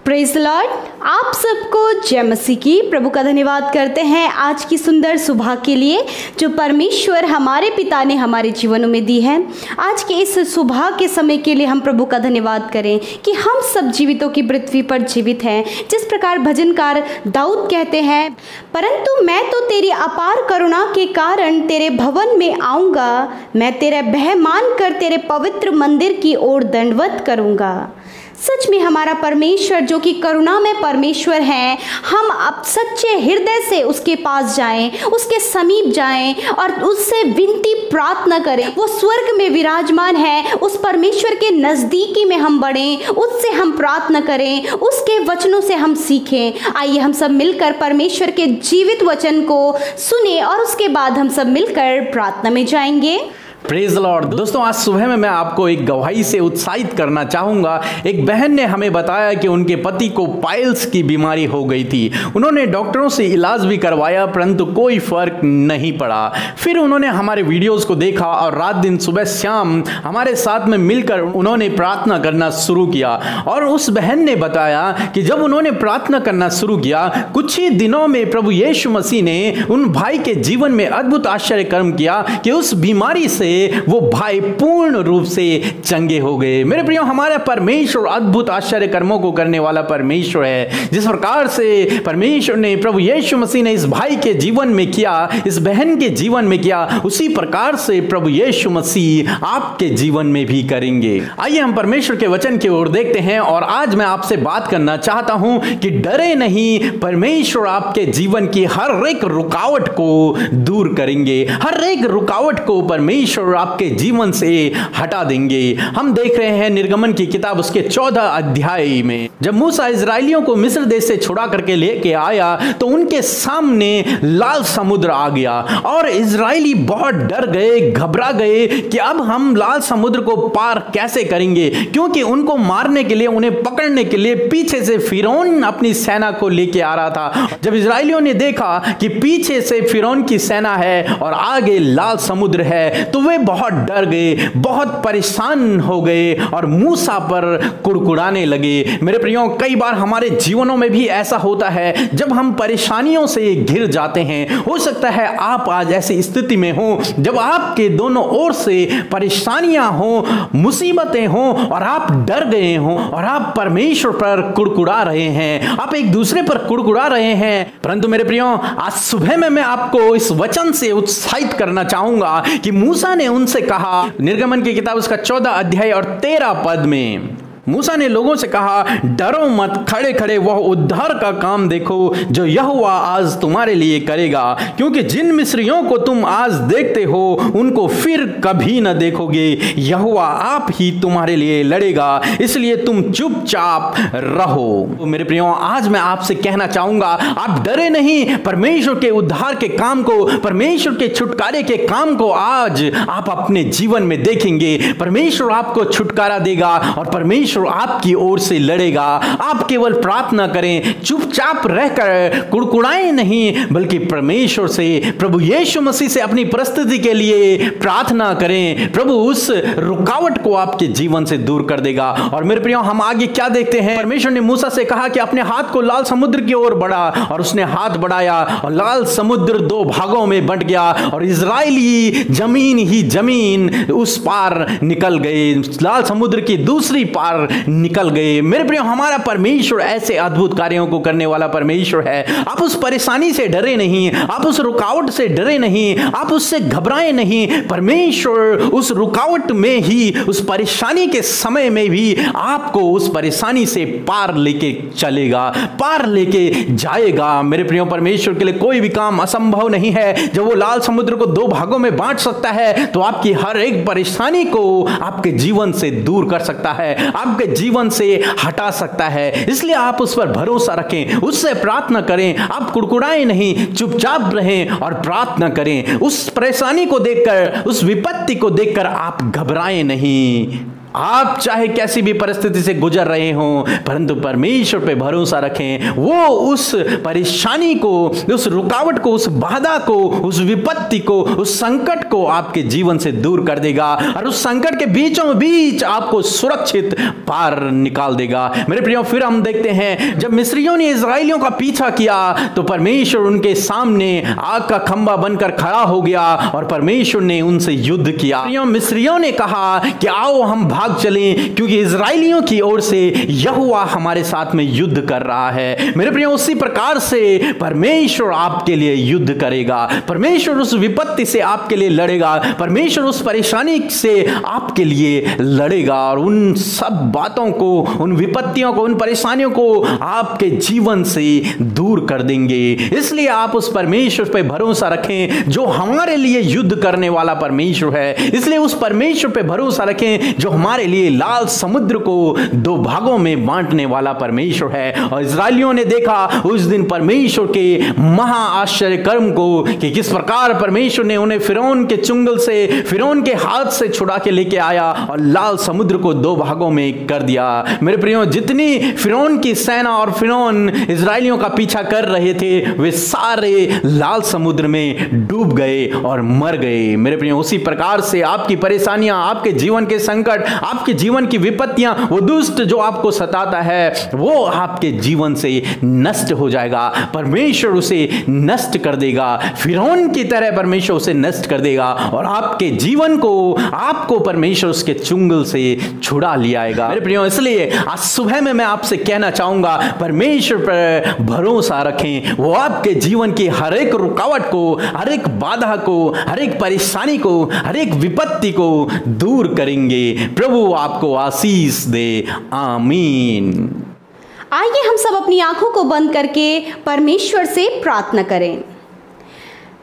Praise the Lord. आप सबको जय मसीह की। प्रभु का धन्यवाद करते हैं आज की सुंदर सुबह के लिए जो परमेश्वर हमारे पिता ने हमारे जीवनों में दी है। आज के इस सुबह के समय के लिए हम प्रभु का धन्यवाद करें कि हम सब जीवितों की पृथ्वी पर जीवित हैं। जिस प्रकार भजनकार दाऊद कहते हैं, परंतु मैं तो तेरी अपार करुणा के कारण तेरे भवन में आऊँगा, मैं तेरा भय मान कर तेरे पवित्र मंदिर की ओर दंडवत करूँगा। सच में हमारा परमेश्वर जो कि करुणा में परमेश्वर है, हम अब सच्चे हृदय से उसके पास जाएं, उसके समीप जाएं और उससे विनती प्रार्थना करें। वो स्वर्ग में विराजमान है, उस परमेश्वर के नज़दीकी में हम बढ़ें, उससे हम प्रार्थना करें, उसके वचनों से हम सीखें। आइए हम सब मिलकर परमेश्वर के जीवित वचन को सुने और उसके बाद हम सब मिलकर प्रार्थना में जाएंगे। Praise the Lord. दोस्तों, आज सुबह में मैं आपको एक गवाही से उत्साहित करना चाहूँगा। एक बहन ने हमें बताया कि उनके पति को पाइल्स की बीमारी हो गई थी। उन्होंने डॉक्टरों से इलाज भी करवाया परंतु कोई फर्क नहीं पड़ा। फिर उन्होंने हमारे वीडियोस को देखा और रात दिन सुबह शाम हमारे साथ में मिलकर उन्होंने प्रार्थना करना शुरू किया। और उस बहन ने बताया कि जब उन्होंने प्रार्थना करना शुरू किया, कुछ ही दिनों में प्रभु यीशु मसीह ने उन भाई के जीवन में अद्भुत आश्चर्य कर्म किया कि उस बीमारी से वो भाई पूर्ण रूप से चंगे हो गए। मेरे प्रियो, हमारा परमेश्वर अद्भुत आश्चर्य कर्मों को करने वाला परमेश्वर है। जिस प्रकार से परमेश्वर ने प्रभु यीशु मसीह ने इस भाई के जीवन में किया, इस बहन के जीवन में किया, उसी प्रकार से प्रभु यीशु मसीह आपके जीवन में भी करेंगे। आइए हम परमेश्वर के वचन की ओर देखते हैं। और आज मैं आपसे बात करना चाहता हूं कि डरे नहीं, परमेश्वर आपके जीवन की हर एक रुकावट को दूर करेंगे। हर एक रुकावट को परमेश्वर आपके जीवन से हटा देंगे। हम देख रहे हैं निर्गमन की किताब उसके 14 अध्याय में, जब मूसा इजराइलियों को मिस्र देश से छुड़ा करके लेके आया तो उनके सामने लाल समुद्र आ गया और इजराइली बहुत डर गए, घबरा गए कि अब हम लाल समुद्र को पार कैसे करेंगे, क्योंकि उनको मारने के लिए, उन्हें पकड़ने के लिए पीछे से फिरौन अपनी सेना को लेके आ रहा था। जब इजराइलियों ने देखा कि पीछे से फिरौन की सेना है और आगे लाल समुद्र है तो वे बहुत डर गए, बहुत परेशान हो गए और मूसा पर कुड़कुड़ाने लगे। मेरे प्रियो, कई बार हमारे जीवनों में भी ऐसा होता है जब हम परेशानियों से घिर जाते हैं। हो सकता है आप आज ऐसी स्थिति में हो जब आपके दोनों ओर से परेशानियां हो, मुसीबतें हो और आप डर गए हो और आप परमेश्वर पर कुड़कुड़ा रहे हैं, आप एक दूसरे पर कुड़कुड़ा रहे हैं। परंतु मेरे प्रियो, आज सुबह में मैं आपको इस वचन से उत्साहित करना चाहूंगा कि मूसा ने उनसे कहा, निर्गमन की किताब उसका 14 अध्याय और 13 पद में मूसा ने लोगों से कहा, डरो मत, खड़े खड़े वह उद्धार का काम देखो जो यहोवा आज तुम्हारे लिए करेगा, क्योंकि जिन मिस्रियों को तुम आज देखते हो उनको फिर कभी न देखोगे। यहोवा आप ही तुम्हारे लिए लड़ेगा, इसलिए तुम चुपचाप रहो। तो मेरे प्रियो, आज मैं आपसे कहना चाहूंगा, आप डरे नहीं। परमेश्वर के उद्धार के काम को, परमेश्वर के छुटकारे के काम को आज आप अपने जीवन में देखेंगे। परमेश्वर आपको छुटकारा देगा और परमेश्वर आपकी ओर से लड़ेगा। आप केवल प्रार्थना करें, चुपचाप रहकर कुड़कुड़ाएं नहीं, बल्कि परमेश्वर से, प्रभु यीशु मसीह से अपनी परिस्थिति के लिए प्रार्थना करें। प्रभु उस रुकावट को आपके जीवन से दूर कर देगा। और मेरे प्रियो, हम आगे क्या देखते हैं? परमेश्वर ने मूसा से कहा कि अपने हाथ को लाल समुद्र की ओर बढ़ा और उसने हाथ बढ़ाया और लाल समुद्र 2 भागों में बंट गया और इजराइली जमीन ही जमीन उस पार निकल गए, लाल समुद्र की दूसरी पार निकल गए। मेरे प्रियो, हमारा परमेश्वर ऐसे अद्भुत कार्यों को करने वाला परमेश्वर है। आप उस परेशानी से डरे नहीं, आप उस रुकावट से डरे नहीं, आप उससे घबराए नहीं। परमेश्वर उस रुकावट में ही, उस परेशानी के समय में भी आपको उस परेशानी से पार लेके चलेगा, पार लेके जाएगा। मेरे प्रियो, परमेश्वर के लिए कोई भी काम असंभव नहीं है। जब वो लाल समुद्र को 2 भागों में बांट सकता है तो आपकी हर एक परेशानी को आपके जीवन से दूर कर सकता है, आपके जीवन से हटा सकता है। इसलिए आप उस पर भरोसा रखें, उससे प्रार्थना करें। आप कुड़कुड़ाएं नहीं, चुपचाप रहें और प्रार्थना करें। उस परेशानी को देखकर, उस विपत्ति को देखकर आप घबराएं नहीं। आप चाहे कैसी भी परिस्थिति से गुजर रहे हो, परंतु परमेश्वर पे भरोसा रखें। वो उस परेशानी को, उस रुकावट को, उस बाधा को, उस विपत्ति को, उस संकट को आपके जीवन से दूर कर देगा और उस संकट के बीचों बीच आपको सुरक्षित पार निकाल देगा। मेरे प्रियो, फिर हम देखते हैं जब मिस्रियों ने इजराइलियों का पीछा किया तो परमेश्वर उनके सामने आग का खंभा बनकर खड़ा हो गया और परमेश्वर ने उनसे युद्ध किया। मिस्रियों ने कहा कि आओ हम भाग चलें, क्योंकि इजराइलियों की ओर से यहोवा हमारे साथ में युद्ध कर रहा है। मेरे प्रियो, उसी प्रकार से परमेश्वर आपके लिए युद्ध करेगा। परमेश्वर उस विपत्ति से आपके लिए लड़ेगा। परमेश्वर उस परेशानी से आपके लिए लड़ेगा और उन सब बातों को, उन विपत्तियों को, उन परेशानियों को आपके जीवन से दूर कर देंगे। इसलिए आप उस परमेश्वर पे भरोसा रखें जो हमारे लिए युद्ध करने वाला परमेश्वर है। इसलिए उस परमेश्वर पे भरोसा रखें जो हमारे लिए लाल समुद्र को दो भागों में बांटने वाला परमेश्वर है। और इजराइलियों ने देखा उस दिन परमेश्वर के महा आश्चर्य कर्म को कि किस प्रकार परमेश्वर ने उन्हें फिरौन के चुंगल से, फिरौन के हाथ से छुड़ा के लेके आया और लाल समुद्र को दो भागों में कर दिया। मेरे प्रियो, जितनी फिरौन की सेना और फिरौन इजराइलियों का पीछा कर रहे थे वे सारे लाल समुद्र में डूब गए और मर गए। मेरे प्रियो, उसी प्रकार से आपकी परेशानियां, आपके जीवन के संकट, आपके जीवन की विपत्तियां, वो दुष्ट जो आपको सताता है वो आपके जीवन से नष्ट हो जाएगा। परमेश्वर उसे नष्ट कर देगा, फिरौन की तरह परमेश्वर उसे नष्ट कर देगा और आपके जीवन को, आपको परमेश्वर उसके चुंगल से छुड़ा लियाएगा। मेरे प्रियो, इसलिए आज सुबह में मैं आपसे कहना चाहूंगा परमेश्वर पर भरोसा रखें। वो आपके जीवन की हर एक रुकावट को, हर एक बाधा को, हर एक परेशानी को, हर एक विपत्ति को दूर करेंगे। प्रभु आपको आशीष दे। आमीन। आइए हम सब अपनी आंखों को बंद करके परमेश्वर से प्रार्थना करें।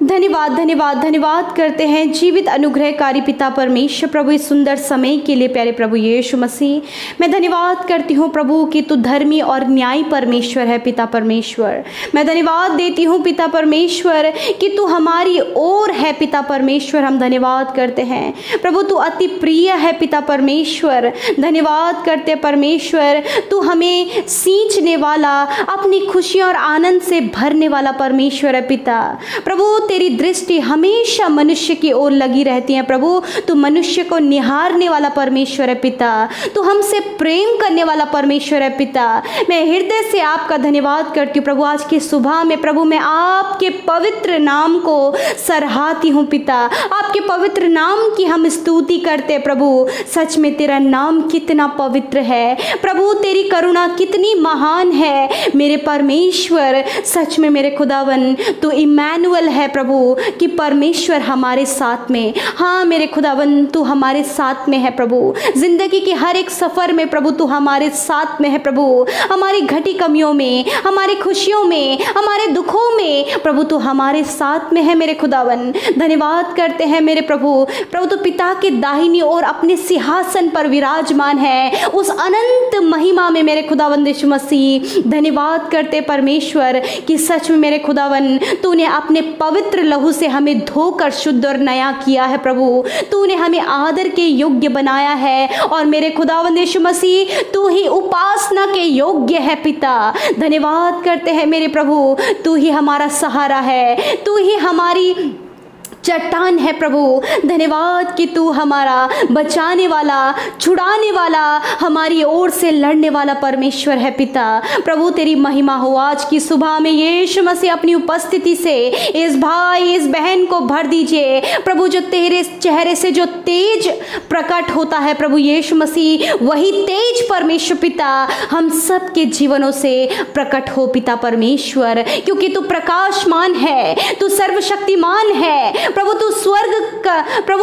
धन्यवाद धन्यवाद धन्यवाद करते हैं जीवित अनुग्रहकारी पिता परमेश्वर प्रभु, इस सुंदर समय के लिए प्यारे प्रभु यीशु मसीह। मैं धन्यवाद करती हूँ प्रभु कि तू धर्मी और न्यायी परमेश्वर है पिता परमेश्वर। मैं धन्यवाद देती हूँ पिता परमेश्वर कि तू हमारी ओर है पिता परमेश्वर। हम धन्यवाद करते हैं प्रभु, तू अति प्रिय है पिता परमेश्वर। धन्यवाद करते परमेश्वर, तू हमें सींचने वाला, अपनी खुशियों और आनंद से भरने वाला परमेश्वर है पिता। प्रभु, तेरी दृष्टि हमेशा मनुष्य की ओर लगी रहती है प्रभु। तू मनुष्य को निहारने वाला परमेश्वर है पिता। तू हमसे प्रेम करने वाला परमेश्वर है पिता। मैं हृदय से आपका धन्यवाद करती हूँ प्रभु। आज की सुबह में प्रभु मैं आपके पवित्र नाम को सराहती हूँ पिता। आपके पवित्र नाम की हम स्तुति करते प्रभु। सच में तेरा नाम कितना पवित्र है प्रभु, तेरी करुणा कितनी महान है मेरे परमेश्वर। सच में मेरे खुदावन तू इम्मानुएल है प्रभु, कि परमेश्वर हमारे साथ में। हाँ मेरे खुदावन, तू हमारे साथ में है प्रभु। जिंदगी के हर एक सफर में प्रभु तू हमारे साथ में है प्रभु। हमारी घटी कमियों में, हमारी खुशियों में, हमारे दुखों में प्रभु तू हमारे साथ में है मेरे खुदावन। धन्यवाद करते हैं मेरे प्रभु। प्रभु तू पिता के दाहिनी ओर अपने सिंहासन पर विराजमान है, उस अनंत महिमा में मेरे खुदावन यीशु मसीह। धन्यवाद करते परमेश्वर कि सच में मेरे खुदावन तूने अपने पवित्र लहू से हमें धोकर शुद्ध और नया किया है प्रभु। तूने हमें आदर के योग्य बनाया है और मेरे खुदावंद यीशु मसीह तू ही उपासना के योग्य है पिता। धन्यवाद करते हैं मेरे प्रभु, तू ही हमारा सहारा है, तू ही हमारी चट्टान है प्रभु। धन्यवाद कि तू हमारा बचाने वाला, छुड़ाने वाला, हमारी ओर से लड़ने वाला परमेश्वर है पिता। प्रभु तेरी महिमा हो आज की सुबह में यीशु मसीह अपनी उपस्थिति से इस भाई, इस बहन को भर दीजिए प्रभु। जो तेरे चेहरे से जो तेज प्रकट होता है प्रभु यीशु मसीह, वही तेज परमेश्वर पिता हम सब के जीवनों से प्रकट हो पिता परमेश्वर, क्योंकि तू प्रकाशमान है, तू सर्वशक्तिमान है प्रभु।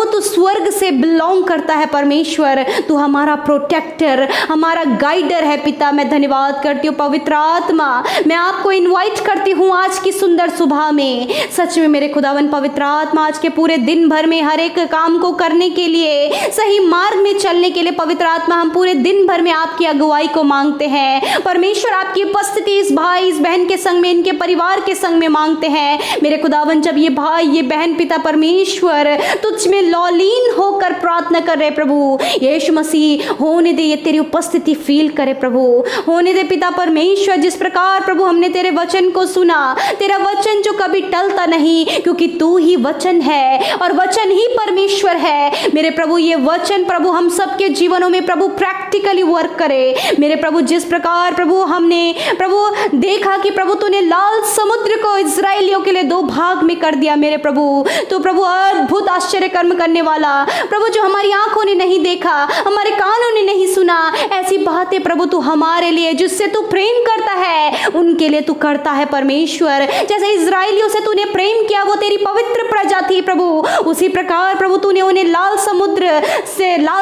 तू स्वर्ग से बिलोंग करता है परमेश्वर। तू हमारा प्रोटेक्टर, हमारा गाइडर है पिता। मैं धन्यवाद करती हूँ पवित्र आत्मा, मैं आपको इनवाइट करती हूँ आज की सुंदर सुबह में। सच में मेरे खुदावन पवित्र आत्मा आज के पूरे दिन भर में हर एक काम को करने के लिए, सही मार्ग में चलने के लिए पवित्र आत्मा हम पूरे दिन भर में आपकी अगुवाई को मांगते हैं परमेश्वर। आपकी उपस्थिति इस भाई, इस बहन के संग में, इनके परिवार के संग में मांगते हैं मेरे खुदावन। जब ये भाई, ये बहन पिता परमेश्वर तुझ में लौलीन होकर प्रार्थना कर रहे प्रभु यीशु मसीह, होने दे ये तेरी उपस्थिति फील करे प्रभु, होने दे पिता परमेश्वर। जिस प्रकार प्रभु हमने तेरे वचन को सुना, तेरा वचन जो कभी टलता नहीं, क्योंकि तू ही वचन है और वचन ही परमेश्वर है मेरे प्रभु। ये वचन प्रभु हम सबके जीवनों में प्रभु प्रैक्टिकली वर्क करे मेरे प्रभु। जिस प्रकार प्रभु हमने प्रभु देखा कि प्रभु तूने लाल समुद्र को इजराइलियों के लिए दो भाग में कर दिया मेरे प्रभु, तो प्रभु अद्भुत आश्चर्य कर्म करने वाला प्रभु, जो हमारी आंखों ने नहीं देखा, हमारे कानों ने नहीं सुना, ऐसी बातें प्रभु तू हमारे लिए, जिससे तू प्रेम करता है उनके लिए तू करता है परमेश्वर। जैसे इजराइलियों से तूने प्रेम किया, वो तेरी पवित्र प्रजा थी प्रभु, उसी प्रकार प्रभु तूने उन्हें लाल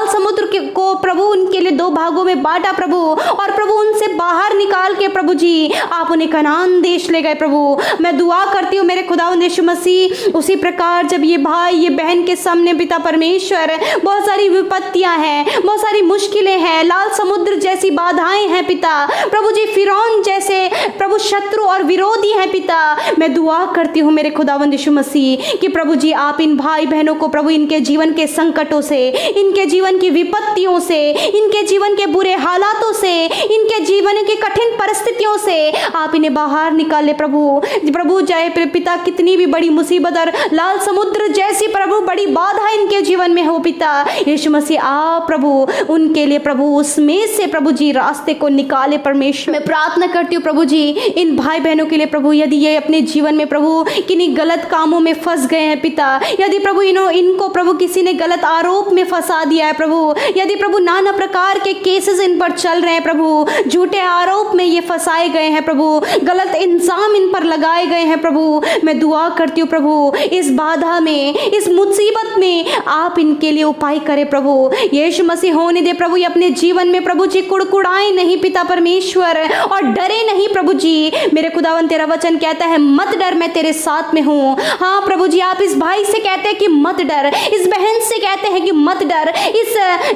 समुद्र को प्रभु उनके लिए दो भागों में बांटा प्रभु, और प्रभु उनसे बाहर निकाल के प्रभु जी आप उन्हें कनान देश ले गए प्रभु। मैं दुआ करती हूँ मेरे खुदावंद यीशु मसीह, उसी प्रकार जब ये भाई ये बहन के सामने पिता परमेश्वर बहुत सारी विपत्तियां हैं, बहुत सारी मुश्किलें हैं, लाल समुद्र जैसी बाधाएं हैं पिता प्रभु जी, फिरौन जैसे प्रभु शत्रु और विरोधी हैं पिता, मैं दुआ करती हूँ मेरे खुदावंद यीशु मसीह कि प्रभु जी आप इन भाई बहनों को प्रभु इनके जीवन के संकटों से, इनके जीवन की विपत्तियों से, इनके जीवन के बुरे हालातों से, इनके जीवन की कठिन परिस्थितियों से आप इन्हें बाहर निकाले प्रभु जय पिता, कितनी भी बड़ी मुसीबत और लाल समुद्र जैसी प्रभु बड़ी बाधा इनके जीवन में हो पिता यीशु मसीह, आप प्रभु उनके लिए प्रभु उसमें से प्रभु जी रास्ते को निकाले परमेश्वर। मैं प्रार्थना करती हूँ प्रभु जी इन भाई बहनों के लिए प्रभु, यदि ये अपने जीवन में प्रभु किन्हीं गलत कामों में फंस गए हैं पिता, यदि प्रभु इनको प्रभु किसी ने गलत आरोप में फंसा दिया है प्रभु, यदि प्रभु नाना प्रकार के केसेस इन पर चल रहे हैं प्रभु, झूठे आरोप में ये फंसाए गए हैं प्रभु, गलत इल्जाम इन पर लगाए गए हैं प्रभु, मैं दुआ करती हूँ प्रभु इस बाधा में, इस मुसीबत में आप इनके लिए उपाय करें प्रभु यीशु मसीह। होने दे प्रभु ये अपने जीवन में प्रभु जी कुड़कुड़ाए नहीं पिता परमेश्वर, और डरे नहीं प्रभु जी मेरे खुदावन। तेरा वचन कहता है मत डर, मैं तेरे साथ में हूँ। हाँ प्रभु जी आप इस भाई से कहते हैं कि मत डर, इस बहन से कहते हैं कि मत डर,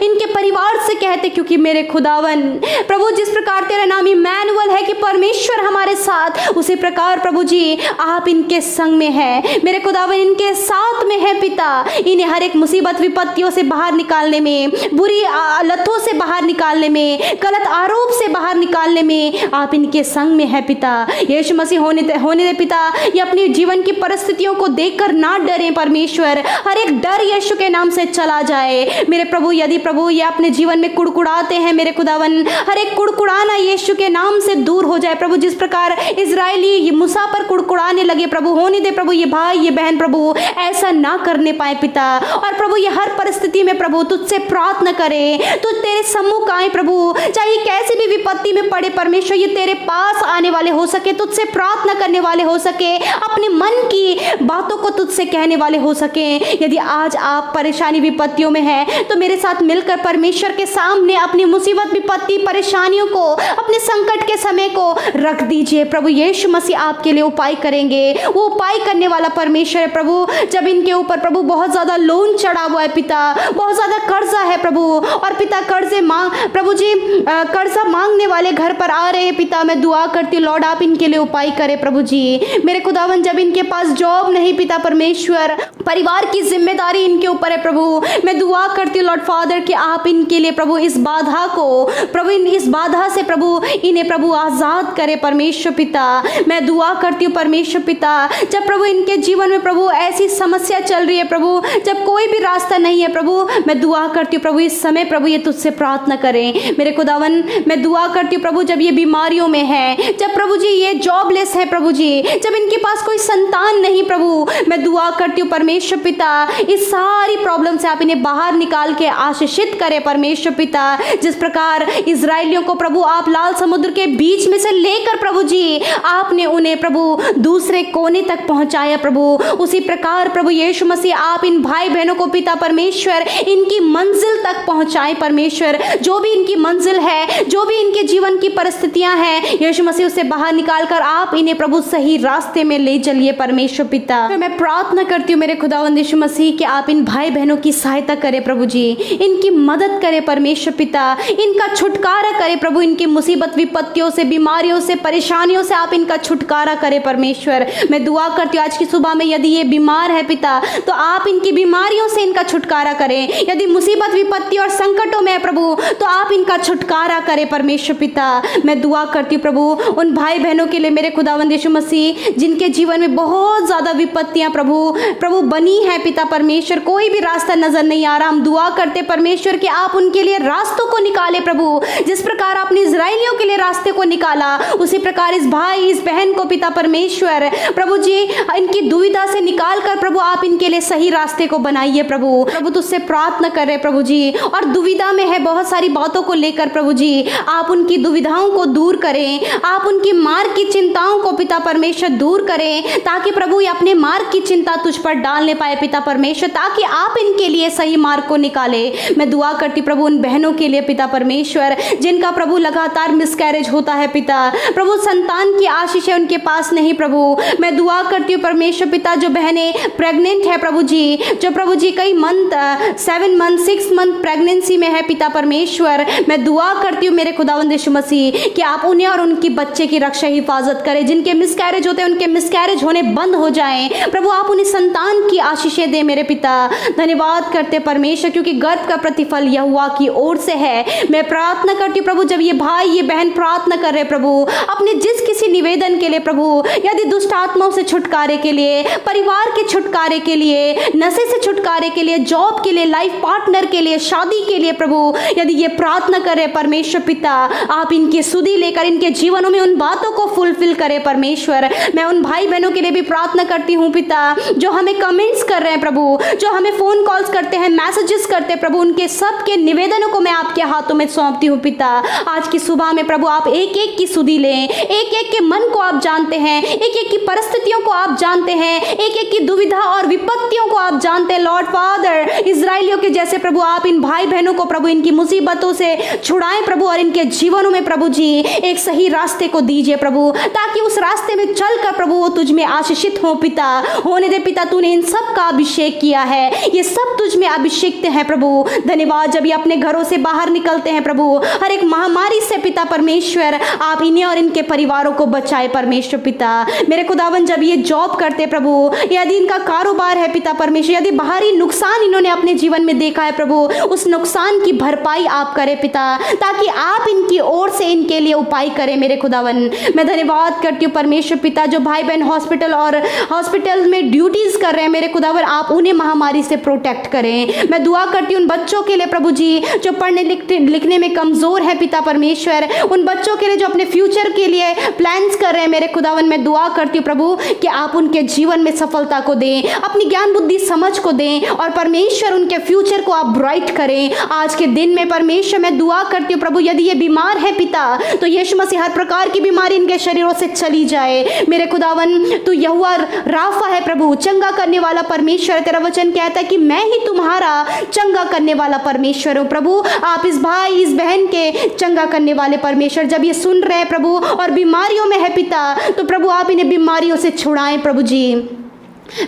इनके परिवार से कहते, क्योंकि मेरे खुदावन प्रभु जिस प्रकार तेरा नाम इमैनुअल है कि परमेश्वर हमारे साथ, उसी प्रकार प्रभु जी आप इनके संग में है मेरे खुदावन, इनके साथ में है पिता। इन्हें हर एक मुसीबत विपत्तियों से बाहर निकालने में, बुरी लतों से बाहर निकालने में, गलत आरोप से बाहर निकालने में आप इनके संग में है पिता यीशु मसीह। होने दे पिता ये अपनी जीवन की परिस्थितियों को देखकर ना डरें परमेश्वर, हर एक डर यीशु के नाम से चला जाए मेरे प्रभु। यदि प्रभु ये अपने जीवन में कुड़कुड़ाते हैं मेरे खुदावन, हर एक कुड़कुड़ाना यीशु के नाम से दूर हो जाए प्रभु। जिस प्रकार इजराइली मूसा पर कुड़कुड़ाने लगे प्रभु, होने दे प्रभु ये भाई ये बहन प्रभु ऐसा ना करने पाए पिता, और प्रभु ये हर परिस्थिति में प्रभु तुझसे प्रार्थना करे, तुझ तेरे सम्मुख आए प्रभु, चाहे कैसी भी विपत्ति में पड़े परमेश्वर, ये तेरे पास आने वाले हो सके, तुझसे प्रार्थना करने वाले हो सके, अपने मन की बातों को तुझसे कहने वाले हो सके। यदि आज आप परेशानी विपत्तियों में हैं तो मेरे साथ मिलकर परमेश्वर के सामने अपनी मुसीबत विपत्ति परेशानियों को, अपने संकट के समय को रख दीजिए प्रभु यीशु मसीह आपके लिए उपाय करेंगे। वो उपाय करने वाला परमेश्वर है प्रभु। जब इनके ऊपर प्रभु बहुत ज्यादा लोन चढ़ा हुआ है पिता, बहुत ज्यादा कर्जा है प्रभु, और पिता प्रभु जी कर्जा मांगने वाले घर पर आ रहे हैं पिता, मैं दुआ करती हूँ लॉर्ड आप इनके लिए उपाय करें प्रभु जी मेरे खुदावन। जब इनके पास जॉब नहीं पिता परमेश्वर, परिवार की जिम्मेदारी इनके ऊपर है प्रभु, मैं दुआ करती हूँ लॉर्ड फादर कि आप इनके लिए प्रभु इस बाधा को प्रभु इस बाधा से प्रभु इन्हें प्रभु आजाद करे परमेश्वर पिता। मैं दुआ करती हूँ परमेश्वर पिता, जब प्रभु इनके जीवन में प्रभु ऐसी समस्या चल रही है प्रभु, जब कोई भी रास्ता नहीं है प्रभु, मैं दुआ करती हूँ प्रभु इस समय प्रभु ये तुझसे प्रार्थना करें मेरे खुदावन। मैं दुआ करती हूँ प्रभु जब ये बीमारियों में है, जब प्रभु जी ये जॉबलेस है प्रभु जी, जब इनके पास कोई संतान नहीं प्रभु, मैं दुआ करती हूँ परमेश्वर पिता इस सारी प्रॉब्लम से आप इन्हें बाहर निकाल के आशीषित करें परमेश्वर पिता। जिस प्रकार इजराइलियों को प्रभु आप लाल समुद्र के बीच में से लेकर प्रभु जी आपने उन्हें प्रभु दूसरे कोने तक पहुंचाया प्रभु, उसी प्रकार प्रभु यीशु मसीह आप इन भाई बहनों को पिता परमेश्वर इनकी मंजिल तक पहुंचाए परमेश्वर। जो भी इनकी मंजिल है, जो भी इनके जीवन की परिस्थितियां हैं यीशु मसीह उससे बाहर निकाल कर आप इन्हें प्रभु सही रास्ते में ले चलिए परमेश्वर पिता। मैं प्रार्थना करती हूँ मेरे खुदावंद यीशु मसीह कि आप इन भाई बहनों की सहायता करें प्रभु जी, इनकी मदद करें परमेश्वर पिता, इनका छुटकारा करें प्रभु, इनकी मुसीबत विपत्तियों से, बीमारियों से, परेशानियों से आप इनका छुटकारा करें परमेश्वर। मैं दुआ करती हूँ आज की सुबह में यदि ये बीमार है पिता तो आप इनकी बीमारियों से इनका छुटकारा करें। यदि मुसीबत विपत्ति और संकटों में है प्रभु तो आप इनका छुटकारा करें परमेश्वर पिता। मैं दुआ करती हूँ प्रभु उन भाई बहनों के लिए मेरे खुदावंद यीशु मसीह जिनके जीवन में बहुत ज़्यादा विपत्तियाँ प्रभु बनी है पिता परमेश्वर, कोई भी रास्ता नजर नहीं आ रहा। हम दुआ करते परमेश्वर कि आप उनके लिए रास्तों को निकाले प्रभु, जिस प्रकार आपने इजराइलियों के लिए रास्ते को निकाला उसी प्रकार इस भाई इस बहन को पिता परमेश्वर प्रभु जी इनकी दुविधा से निकाल कर प्रभु आप इनके लिए सही रास्ते को बनाइए प्रभु तुझसे प्रार्थना कर रहे प्रभु जी, और दुविधा में है बहुत सारी बातों को लेकर प्रभु जी आप उनकी दुविधाओं को दूर करें, आप उनकी मार्ग की चिंताओं को पिता परमेश्वर दूर करें ताकि प्रभु ये अपने मार्ग की चिंता तुझ पर डालने पाए पिता परमेश्वर, ताकि आप इनके लिए सही मार्ग को निकाले। मैं दुआ करती प्रभु उन बहनों के लिए पिता परमेश्वर जिनका प्रभु लगातार मिसकैरेज होता है पिता, प्रभु संतान की आशीष है उनके पास नहीं प्रभु। मैं दुआ करती हूँ परमेश्वर पिता जो बहनें प्रेग्नेंट है प्रभु जी, जो प्रभु जी कई मंथ 7 मंथ 6 मंथ प्रेगनेंसी में है पिता परमेश्वर, मैं दुआ करती हूँ मेरे खुदावंद यीशु मसीह कि आप उन्हें और उनकी बच्चे की रक्षा हिफाजत करें। जिनके मिसकैरेज होते हैं उनके मिसकैरेज होने बंद हो जाएं प्रभु, आप उन्हें संतान की आशीषें दें मेरे पिता। धन्यवाद करते परमेश्वर क्योंकि गर्भ का प्रतिफल यहोवा की ओर से है। मैं प्रार्थना करती हूँ प्रभु जब ये भाई ये बहन प्रार्थना कर रहे प्रभु अपने जिस किसी निवेदन के लिए प्रभु, यदि दुष्ट आत्माओं से छुटकारे के लिए, परिवार के छुटकारे के लिए, नशे से छुटकारे के लिए, जॉब के लिए, लाइफ पार्टनर के लिए, शादी के लिए प्रभु यदि ये प्रार्थना करे परमेश्वर पिता आप इनकी सुधि लेकर इनके जीवनों में उन बातों को फुलफिल करे परमेश्वर। मैं उन भाई बहनों के लिए भी प्रार्थना करती हूँ पिता जो हमें कमेंट्स कर रहे हैं प्रभु, जो हमें फोन कॉल्स करते हैं, मैसेजेस करते हैं प्रभु, उनके सबके निवेदनों को मैं आपके हाथों में सौंपती हूँ पिता। आज की सुबह में प्रभु आप एक एक की सुधि लें, एक एक के मन को आप जानते हैं, एक एक की परिस्थितियों को आप जानते हैं, एक एक की दुविधा और विपत्तियों को आप जानते हैं लॉर्ड फादर। इजराइलियों के जैसे प्रभु आप इन भाई बहनों को प्रभु इनकी मुसीबतों से छुड़ाएं प्रभु, और इनके जीवनों में प्रभु जी एक सही रास्ते को दीजिए प्रभु, ताकि उस रास्ते में चलकर प्रभु वो तुझ में आशीषित हो पिता। होने दे पिता, तूने इन सब का अभिषेक किया है, ये सब तुझ में अभिषेक है प्रभु। धन्यवाद जब ये अपने घरों से बाहर निकलते हैं प्रभु, हर एक महामारी से पिता परमेश्वर आप इन्हें और इनके परिवारों को बचाए परमेश्वर पिता। मेरे खुदावन जब ये जॉब करते प्रभु, यदि इनका कारोबार है पिता परमेश्वर, यदि बाहरी नुकसान इन्होंने अपने जीवन में देखा है प्रभु, उस नुकसान की भरपाई आप करें पिता, ताकि आप इनकी ओर से इनके लिए उपाय करें मेरे खुदावन। मैं धन्यवाद करती हूँ परमेश्वर पिता जो भाई बहन हॉस्पिटल में ड्यूटीज कर रहे हैं मेरे खुदावन, आप उन्हें महामारी से प्रोटेक्ट करें। मैं दुआ करती हूँ उन बच्चों के लिए प्रभु जी जो पढ़ने लिखने में कमजोर है पिता परमेश्वर, उन बच्चों के लिए जो अपने फ्यूचर के लिए प्लान्स कर रहे हैं मेरे खुदावन, मैं दुआ करती हूँ प्रभु कि आप उनके जीवन में सफलता को दें, अपनी ज्ञान बुद्धि समझ को दें, और परमेश्वर उनके फ्यूचर को आप ब्राइट करें। आज के दिन में परमेश्वर मैं दुआ करती हूँ प्रभु यदि ये बीमार है पिता तो यीशु मसीह हर प्रकार की बीमारी इनके शरीरों से चली जाए मेरे खुदावन। तू यहोवा राफा है प्रभु, चंगा करने वाला परमेश्वर। तेरा वचन कहता है कि मैं ही तुम्हारा चंगा करने वाला परमेश्वर हूँ प्रभु। आप इस भाई इस बहन के चंगा करने वाले परमेश्वर, जब ये सुन रहे हैं प्रभु और बीमारियों में है पिता, तो प्रभु आप इन्हें बीमारियों से छुड़ाएं प्रभु जी।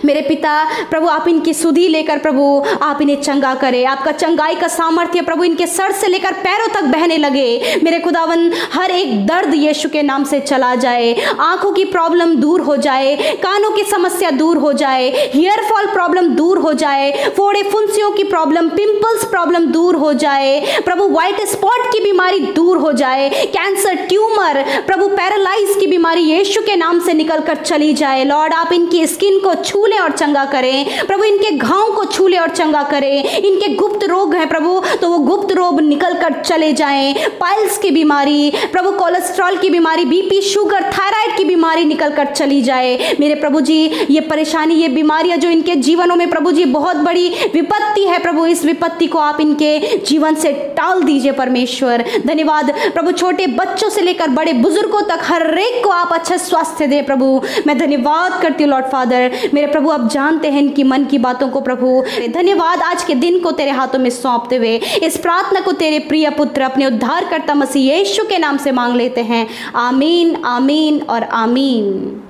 मेरे पिता प्रभु आप इनकी सुधि लेकर प्रभु आप इन्हें चंगा करें। आपका चंगाई का सामर्थ्य प्रभु इनके सर से लेकर पैरों तक बहने लगे मेरे खुदावन। हर एक दर्द यीशु के नाम से चला जाए, आंखों की प्रॉब्लम दूर हो जाए, कानों की समस्या दूर हो जाए, हेयर फॉल प्रॉब्लम दूर हो जाए, फोड़े फुंसियों की प्रॉब्लम, पिंपल्स प्रॉब्लम दूर हो जाए प्रभु, व्हाइट स्पॉट की बीमारी दूर हो जाए, कैंसर ट्यूमर प्रभु पैरालाइज की बीमारी यीशु के नाम से निकलकर चली जाए। लॉर्ड आप इनकी स्किन को छू ले और चंगा करें प्रभु, इनके घाव को छू ले और चंगा करें। इनके गुप्त रोग हैं प्रभु तो वो गुप्त रोग निकल कर चले जाएं। पाइल्स की बीमारी प्रभु, कोलेस्ट्रॉल की बीमारी, बीपी शुगर थायराइड की बीमारी निकल कर चली जाए मेरे प्रभु जी। ये परेशानी ये बीमारियां जो इनके जीवनों में प्रभु जी बहुत बड़ी विपत्ति है प्रभु, इस विपत्ति को आप इनके जीवन से टाल दीजिए परमेश्वर। धन्यवाद प्रभु, छोटे बच्चों से लेकर बड़े बुजुर्गों तक हर एक को आप अच्छा स्वास्थ्य दें प्रभु। मैं धन्यवाद करती हूँ लॉर्ड फादर। मेरे प्रभु आप जानते हैं इनकी मन की बातों को प्रभु। धन्यवाद आज के दिन को तेरे हाथों में सौंपते हुए इस प्रार्थना को तेरे प्रिय पुत्र अपने उद्धारकर्ता मसीह यीशु के नाम से मांग लेते हैं। आमीन, आमीन और आमीन।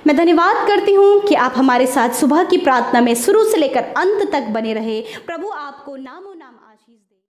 मैं धन्यवाद करती हूँ कि आप हमारे साथ सुबह की प्रार्थना में शुरू से लेकर अंत तक बने रहे। प्रभु आपको नामो नाम